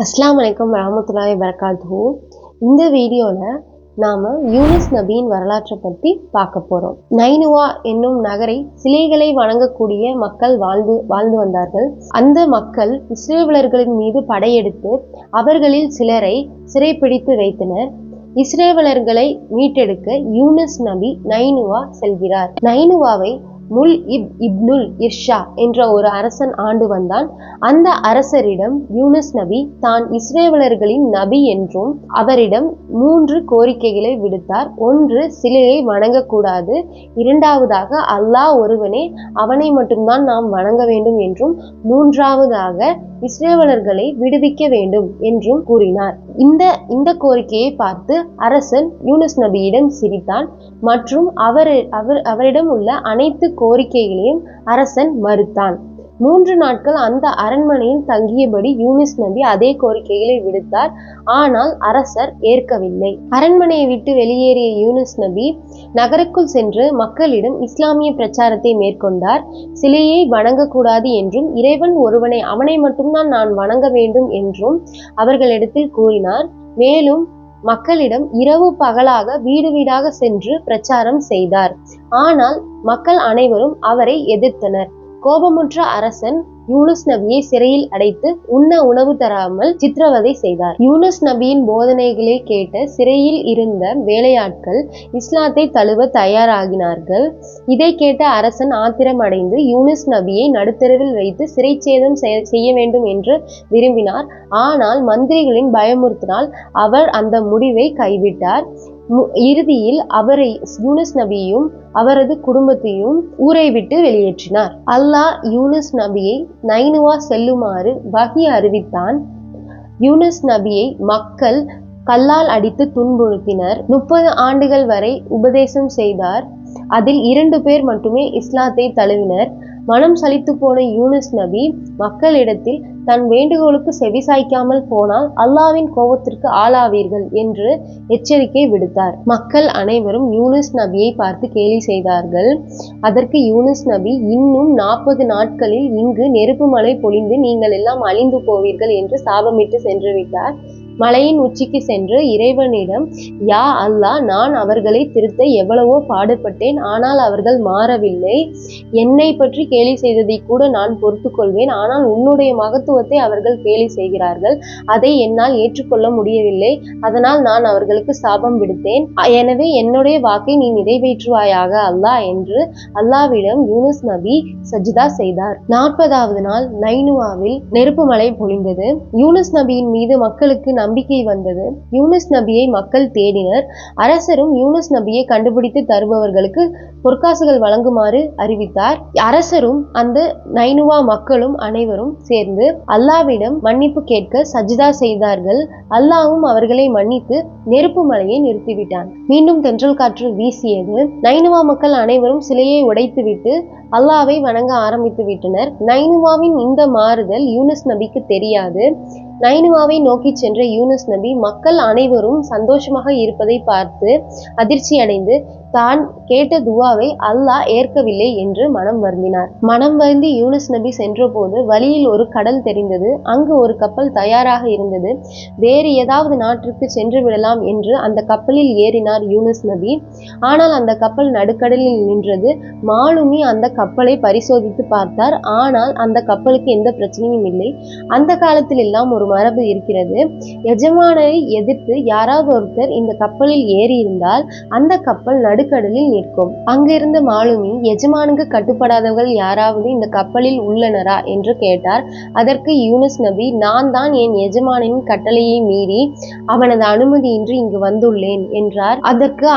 அஸ்ஸலாமு அலைக்கும் வரஹ்மத்துல்லாஹி வபரகாத்துஹு. இந்த வீடியோவில் நாம் யூனுஸ் நபியின் வரலாற்றை பற்றி பார்க்க போகிறோம். நைனுவா என்னும் நகரை சிலைகளை வணங்கக்கூடிய மக்கள் வாழ்ந்து வந்தார்கள். அந்த மக்கள் இஸ்ரேலர்களின் மீது படையெடுத்து அவர்களில் சிலரை சிறைப்பிடித்து வைத்தனர். இஸ்ரேலர்களை மீட்டெடுக்க யூனுஸ் நபி நைனுவா செல்கிறார். நைனுவாவை இப்னுல் இர்ஷா என்ற ஒரு அரசன் ஆண்டு வந்தான். அந்த அரசரிடம் யூனுஸ் நபி தான் இஸ்ரேலர்களின் நபி என்றும் அவரிடம் 3 கோரிக்கைகளை விடுத்தார். ஒன்று, சிலையை வணங்கக்கூடாது. இரண்டாவதாக, அல்லாஹ் ஒருவனே, அவனை மட்டும்தான் நாம் வணங்க வேண்டும் என்றும், மூன்றாவதாக இஸ்ரேலர்களை விடுவிக்க வேண்டும் என்றும் கூறினார். இந்த கோரிக்கையை பார்த்து அரசன் யூனுஸ் நபியிடம் சிரித்தான் மற்றும் அவரிடம் உள்ள அனைத்து கோரிக்கைகளையும் அரசன் மறுத்தான். 3 நாட்கள் அந்த அரண்மனையில் தங்கியபடி யூனுஸ் நபி அதே கோரிக்கைகளை விடுத்தார். ஆனால் அரசர் ஏற்கவில்லை. அரண்மனையை விட்டு வெளியேறிய யூனுஸ் நபி நகருக்குள் சென்று மக்களிடம் இஸ்லாமிய பிரச்சாரத்தை மேற்கொண்டார். சிலையை வணங்கக்கூடாது என்றும், இறைவன் ஒருவனை, அவனை மட்டும்தான் நான் வணங்க வேண்டும் என்றும் அவர்களிடத்தில் கூறினார். மேலும் மக்களிடம் இரவு பகலாக வீடு வீடாக சென்று பிரச்சாரம் செய்தார். ஆனால் மக்கள் அனைவரும் அவரை எதிர்த்தனர். கோபமுற்ற அரசன் யூனுஸ் நபியை சிறையில் அடைத்து உணவு தராமல் சித்திரவதை செய்தார். யூனுஸ் நபியின் போதனைகளை கேட்ட சிறையில் இருந்த வேலையாட்கள் இஸ்லாத்தை தழுவ தயாராகினார்கள். இதை கேட்ட அரசன் ஆத்திரம் அடைந்து யூனுஸ் நபியை நடுத்தருவில் வைத்து சிறைச்சேதம் செய்ய வேண்டும் என்று விரும்பினார். ஆனால் மந்திரிகளின் பயமுறுத்தினால் அவர் அந்த முடிவை கைவிட்டார். இறுதியில் அவரை, யூனுஸ் நபியையும் அவரது குடும்பத்தையும் ஊரை விட்டு வெளியேற்றினார். அல்லாஹ் யூனுஸ் நபியை நைனுவா செல்லுமாறு வஹி அறிவித்தான். யூனுஸ் நபியை மக்கள் கல்லால் அடித்து துன்புறுத்தினர். 30 ஆண்டுகள் வரை உபதேசம் செய்தார். அதில் 2 பேர் மட்டுமே இஸ்லாத்தை தழுவினர். மனம் சலித்து போன யூனுஸ் நபி மக்களிடத்தில் தன் வேண்டுகோளுக்கு செவிசாய்க்காமல் போனால் அல்லாவின் கோபத்திற்கு ஆளாவீர்கள் என்று எச்சரிக்கை விடுத்தார். மக்கள் அனைவரும் யூனுஸ் நபியை பார்த்து கேலி செய்தார்கள். அதற்கு யூனுஸ் நபி, இன்னும் 40 நாட்களில் இங்கு நெருப்பு மழை பொழிந்து நீங்கள் எல்லாம் அழிந்து போவீர்கள் என்று சாபமிட்டு சென்று விட்டார். மலையின் உச்சிக்கு சென்று இறைவனிடம், யா அல்லாஹ், நான் அவர்களை திருத்த எவ்வளவோ பாடுபட்டேன், ஆனால் அவர்கள் மாறவில்லை. என்னை பற்றி கேலி செய்ததை கூட நான் பொறுத்து கொள்வேன், ஆனால் உன்னுடைய மகத்துவத்தை அவர்கள் கேலி செய்கிறார்கள். அதை என்னால் ஏற்றுக்கொள்ள முடியவில்லை. அதனால் நான் அவர்களுக்கு சாபம் விடுத்தேன். எனவே என்னுடைய வாக்கை நீ நிறைவேற்றுவாயாக அல்லாஹ் என்று அல்லாஹ்விடம் யூனுஸ் நபி சஜ்தா செய்தார். 40வது நாள் நைனுவாவில் நெருப்பு மழை பொழிந்தது. யூனுஸ் நபியின் மீது மக்களுக்கு நம்பிக்கை வந்தது. யூனுஸ் நபியை மக்கள் தேடினர். அரசரும் யூனுஸ் நபியை கண்டுபிடித்து தருபவர்களுக்கு பொற்காசுகள் வழங்குமாறு அறிவித்தார். அரசரும் அந்த நைனுவா மக்களும் அனைவரும் சேர்ந்து அல்லாஹ்விடம் மன்னிப்பு கேட்க சஜ்தா செய்தார்கள். அல்லாஹ்வும் அவர்களை மன்னித்து நெருப்பு மலையை நிறுத்திவிட்டான். மீண்டும் தென்றல் காற்று வீசியது. நைனுவா மக்கள் அனைவரும் சிலையை உடைத்துவிட்டு அல்லாஹ்வை வணங்க ஆரம்பித்து விட்டனர். நைனுவாவின் இந்த மாறுதல் யூனுஸ் நபிக்கு தெரியாது. நைனுவாவை நோக்கி சென்ற யூனுஸ் நபி மக்கள் அனைவரும் சந்தோஷமாக இருப்பதை பார்த்து அதிர்ச்சி அடைந்து தான் கேட்ட துவாவை அல்லாஹ் ஏற்கவில்லை என்று மனம் வருந்தினார். மனம் வருந்தி யூனுஸ் நபி சென்ற போது வழியில் ஒரு கடல் தெரிந்தது. அங்கு ஒரு கப்பல் தயாராக இருந்தது. வேறு ஏதாவது நாட்டிற்கு சென்று விடலாம் என்று அந்த கப்பலில் ஏறினார் யூனுஸ் நபி. ஆனால் அந்த கப்பல் நடுக்கடலில் நின்றது. மாலுமி அந்த கப்பலை பரிசோதித்து பார்த்தார். ஆனால் அந்த கப்பலுக்கு எந்த பிரச்சனையும் இல்லை. அந்த காலத்தில் எல்லாம் ஒரு மரபு இருக்கிறது. எஜமானரை எதிர்த்து யாராவது ஒருத்தர் இந்த கப்பலில் ஏறி இருந்தால் அந்த கப்பல் நடுக்கடலில் நிற்கும். அங்கிருந்த மாலுமி, எஜமானுக்கு கட்டுப்படாதவர்கள் யாராவது இந்த கப்பலில் உள்ளனரா என்று கேட்டார். அதற்கு யூனுஸ் நபி, நான் தான் என் எஜமானின் கட்டளையை மீறி அவனது அனுமதியின்றி இங்கு வந்துள்ளேன் என்றார். அதற்கு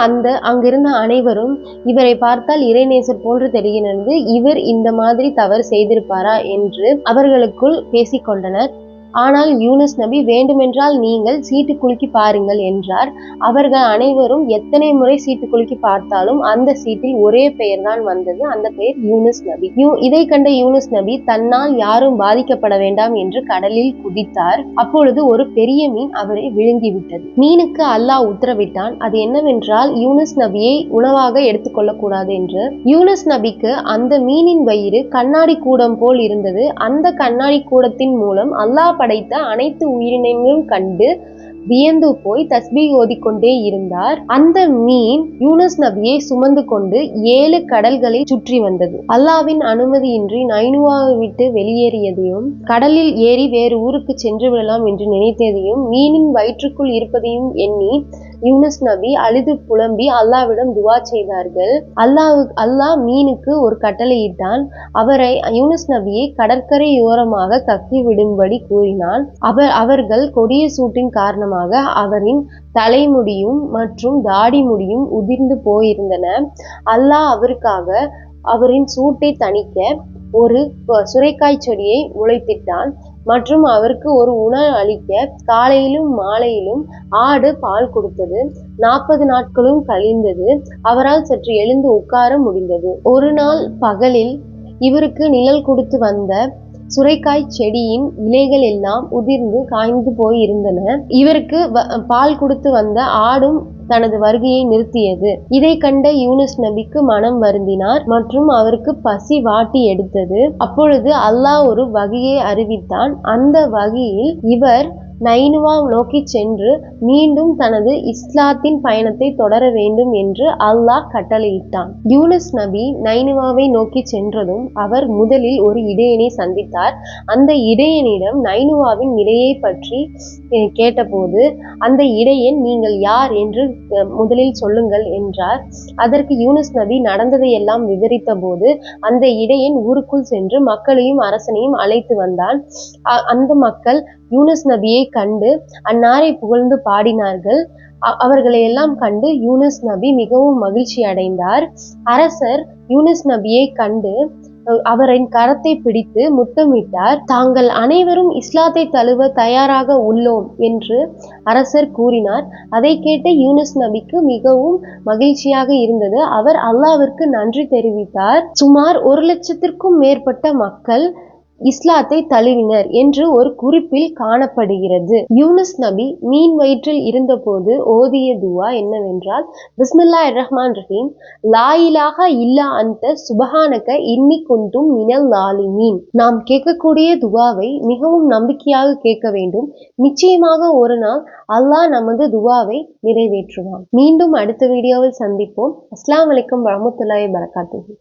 அங்கிருந்த அனைவரும், இவரை பார்த்தால் இறைநேசர் போன்று தெரிகிறது, இவர் இந்த மாதிரி தவறு செய்திருப்பாரா என்று அவர்களுக்குள் பேசிக்கொண்டனர். ஆனால் யூனுஸ் நபி, வேண்டுமென்றால் நீங்கள் சீட்டு குலுக்கி பாருங்கள் என்றார். அவர்கள் அனைவரும் எத்தனை முறை சீட்டு குலுக்கி பார்த்தாலும் அந்த சீட்டில் ஒரே பெயர் தான் வந்தது. அந்த பெயர் யூனுஸ் நபி. இதை கண்ட யூனுஸ் நபி தன்னால் யாரும் பாதிக்கப்பட வேண்டாம் என்று கடலில் குதித்தார். அப்பொழுது ஒரு பெரிய மீன் அவரை விழுங்கிவிட்டது. மீனுக்கு அல்லாஹ் உத்தரவிட்டான். அது என்னவென்றால், யூனுஸ் நபியை உணவாக எடுத்துக்கொள்ளக்கூடாது என்று. யூனுஸ் நபிக்கு அந்த மீனின் வயிறு கண்ணாடி கூடம் போல் இருந்தது. அந்த கண்ணாடி கூடத்தின் மூலம் அல்லாஹ் படைத்த அனைத்து உயிரினங்களும் கண்டு வியந்து போய் தஸ்பீஹ் ஓதிக்கொண்டே இருந்தார். அந்த மீன் யூனுஸ் நபியை சுமந்து கொண்டு 7 கடல்களை சுற்றி வந்தது. அல்லாவின் அனுமதியின்றி நைனுவாவை விட்டு வெளியேறியதையும் கடலில் ஏறி வேறு ஊருக்கு சென்று விடலாம் என்று நினைத்ததையும் மீனின் வயிற்றுக்குள் இருப்பதையும் எண்ணி யூனுஸ் நபி அழுது புலம்பி அல்லாவிடம் துவா செய்தார்கள். அல்லாஹ் மீனுக்கு ஒரு கட்டளையிட்டான். யூனுஸ் நபியை கடற்கரையோரமாக கக்கி விடும்படி கூறினான். அவர்கள் கொடிய சூட்டின் காரணமாக அவரின் தலைமுடியும் மற்றும் தாடி முடியும் உதிர்ந்து போயிருந்தன. அல்லாஹ் அவருக்காக அவரின் சூட்டை தணிக்க ஒரு சுரைக்காய் செடியை முளைத்திட்டான் மற்றும் அவருக்கு ஒரு உணவு அளிக்க காலையிலும் மாலையிலும் ஆடு பால் கொடுத்தது. 40 நாட்களும் கழிந்தது. அவரால் சற்று எழுந்து உட்கார முடிந்தது. ஒரு நாள் பகலில் இவருக்கு நிழல் கொடுத்து வந்த சுரைக்காய் செடியின் இலைகள் எல்லாம் உதிர்ந்து காய்ந்து போய் இருந்தன. இவருக்கு பால் கொடுத்து வந்த ஆடும் தனது வருகையை நிறுத்தியது. இதை கண்ட யூனுஸ் நபிக்கு மனம் வருந்தினார் மற்றும் அவருக்கு பசி வாட்டி எடுத்தது. அப்பொழுது அல்லாஹ் ஒரு வகையை அறிவித்தான். அந்த வகையில் இவர் நைனுவா நோக்கி சென்று மீண்டும் தனது இஸ்லாத்தின் பயணத்தை தொடர வேண்டும் என்று அல்லாஹ் கட்டளையிட்டான். யூனுஸ் நபி நைனுவாவை நோக்கி சென்றதும் அவர் முதலில் ஒரு இடையனை சந்தித்தார். அந்த இடையனிடம் நைனுவாவின் நிலையை பற்றி கேட்டபோது அந்த இடையன் நீங்கள் யார் என்று முதலில் சொல்லுங்கள் என்றார். அதற்கு யூனுஸ் நபி நடந்ததையெல்லாம் விவரித்த போது அந்த இடையன் ஊருக்குள் சென்று மக்களையும் அரசனையும் அழைத்து வந்தான். அந்த மக்கள் யூனுஸ் நபியை கண்டு அன்னாரை புகழ்ந்து பாடினார்கள். அவர்களை எல்லாம் கண்டு யூனுஸ் நபி மிகவும் மகிழ்ச்சி அடைந்தார். அரசர் யூனுஸ் நபியை கண்டு அவரின் கரத்தை பிடித்து முத்தமிட்டார். தாங்கள் அனைவரும் இஸ்லாத்தை தழுவ தயாராக உள்ளோம் என்று அரசர் கூறினார். அதை கேட்ட யூனுஸ் நபிக்கு மிகவும் மகிழ்ச்சியாக இருந்தது. அவர் அல்லாஹ்விற்கு நன்றி தெரிவித்தார். சுமார் 1,00,000க்கும் மேற்பட்ட மக்கள் இஸ்லாத்தை தழுவினர் என்று ஒரு குறிப்பில் காணப்படுகிறது. யூனுஸ் நபி மீன் வயிற்றில் இருந்தபோது ஓதிய துவா என்னவென்றால், பிஸ்மில்லாஹிர் ரஹ்மான் ரஹீம், லா இலாஹா இல்லா அன்த சுபஹானக இன்னி குன்தும் மினல் ஸாலிமீன். நாம் கேட்கக்கூடிய துவாவை மிகவும் நம்பிக்கையாக கேட்க வேண்டும். நிச்சயமாக ஒரு நாள் அல்லாஹ் நமது துவாவை நிறைவேற்றுவான். மீண்டும் அடுத்த வீடியோவில் சந்திப்போம். அஸ்ஸலாமு அலைக்கும் வரஹ்மத்துல்லாஹி வபரகாத்துஹு.